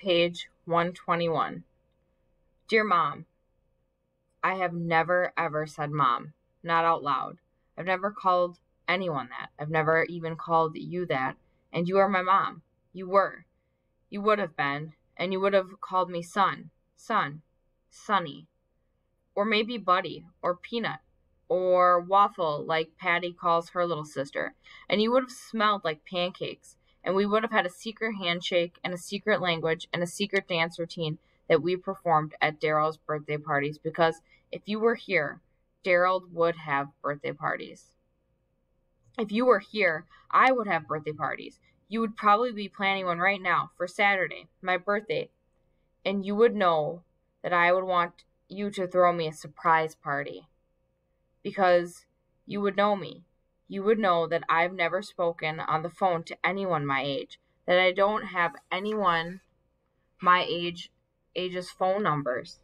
Page 121. Dear Mom, I have never ever said Mom, not out loud. I've never called anyone that. I've never even called you that. And you are my mom. You were. You would have been. And you would have called me son, Sonny. Or maybe Buddy, or Peanut, or Waffle, like Patty calls her little sister. And you would have smelled like pancakes. And we would have had a secret handshake and a secret language and a secret dance routine that we performed at Daryl's birthday parties, because if you were here, Daryl would have birthday parties. If you were here, I would have birthday parties. You would probably be planning one right now for Saturday, my birthday, and you would know that I would want you to throw me a surprise party, because you would know me. You would know that I've never spoken on the phone to anyone my age, that I don't have anyone my age's phone numbers,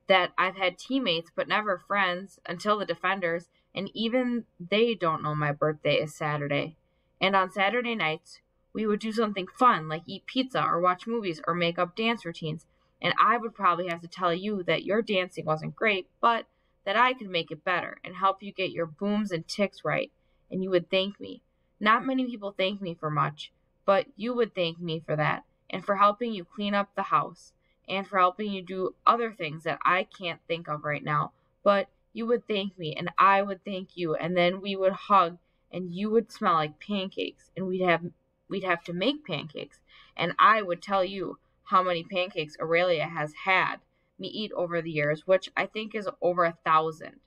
that I've had teammates but never friends until the Defenders, and even they don't know my birthday is Saturday. And on Saturday nights, we would do something fun, like eat pizza or watch movies or make up dance routines, and I would probably have to tell you that your dancing wasn't great, but that I could make it better and help you get your booms and ticks right, and you would thank me. Not many people thank me for much, but you would thank me for that, and for helping you clean up the house, and for helping you do other things that I can't think of right now, but you would thank me, and I would thank you, and then we would hug, and you would smell like pancakes, and we'd have to make pancakes, and I would tell you how many pancakes Aurelia has had me eat over the years, which I think is over 1,000.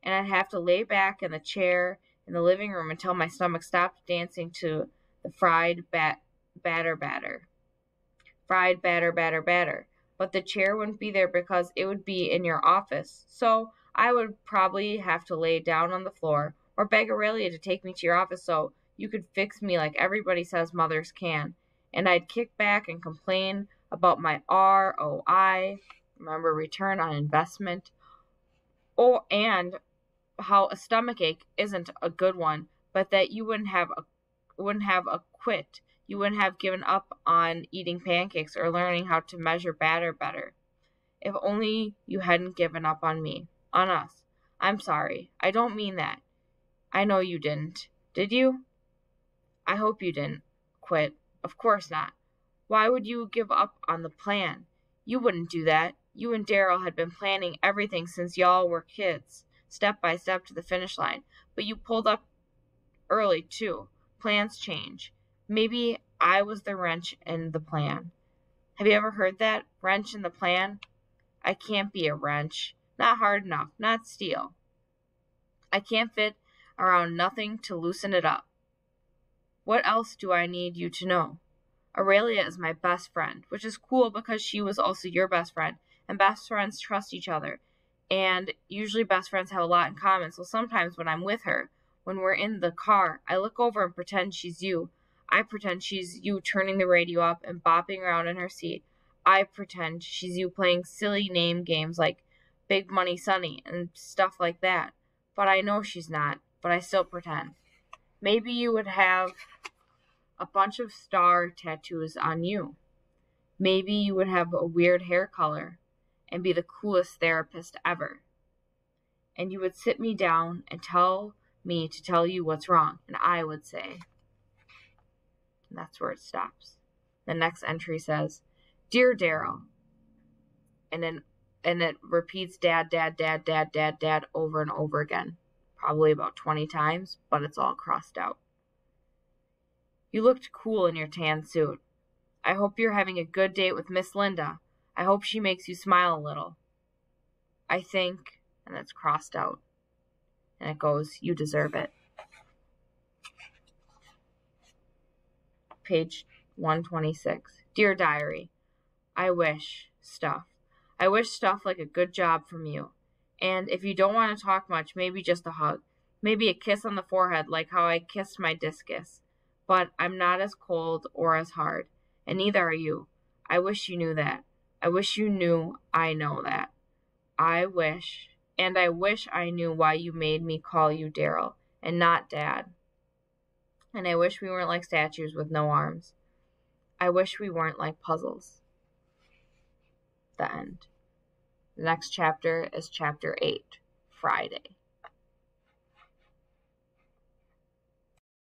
And I'd have to lay back in the chair in the living room until my stomach stopped dancing to the fried batter. Fried batter. But the chair wouldn't be there because it would be in your office. So I would probably have to lay down on the floor or beg Aurelia to take me to your office so you could fix me like everybody says mothers can. And I'd kick back and complain about my ROI, remember, return on investment, and how a stomachache isn't a good one, but that you wouldn't have quit. You wouldn't have given up on eating pancakes or learning how to measure batter better. If only you hadn't given up on me, on us. I'm sorry. I don't mean that. I know you didn't. Did you? I hope you didn't quit. Of course not. Why would you give up on the plan? You wouldn't do that. You and Daryl had been planning everything since y'all were kids, step by step to the finish line. But you pulled up early, too. Plans change. Maybe I was the wrench in the plan. Have you ever heard that? Wrench in the plan? I can't be a wrench. Not hard enough. Not steel. I can't fit around nothing to loosen it up. What else do I need you to know? Aurelia is my best friend, which is cool because she was also your best friend, and best friends trust each other, and usually best friends have a lot in common, so sometimes when I'm with her, when we're in the car, I look over and pretend she's you. I pretend she's you turning the radio up and bopping around in her seat. I pretend she's you playing silly name games like Big Money Sunny and stuff like that. But I know she's not, but I still pretend. Maybe you would have a bunch of star tattoos on you. Maybe you would have a weird hair color and be the coolest therapist ever. And you would sit me down and tell me to tell you what's wrong, and I would say, and that's where it stops. The next entry says, Dear Daryl, and it repeats dad over and over again, probably about 20 times, but it's all crossed out. You looked cool in your tan suit. I hope you're having a good date with Miss Linda. I hope she makes you smile a little. I think, and it's crossed out, and it goes, you deserve it. Page 126. Dear Diary, I wish stuff like a good job from you. And if you don't want to talk much, maybe just a hug. Maybe a kiss on the forehead like how I kissed my discus. But I'm not as cold or as hard, and neither are you. I wish you knew that. I wish you knew I know that. I wish I knew why you made me call you Daryl and not Dad. And I wish we weren't like statues with no arms. I wish we weren't like puzzles. The end. The next chapter is chapter 8, Friday.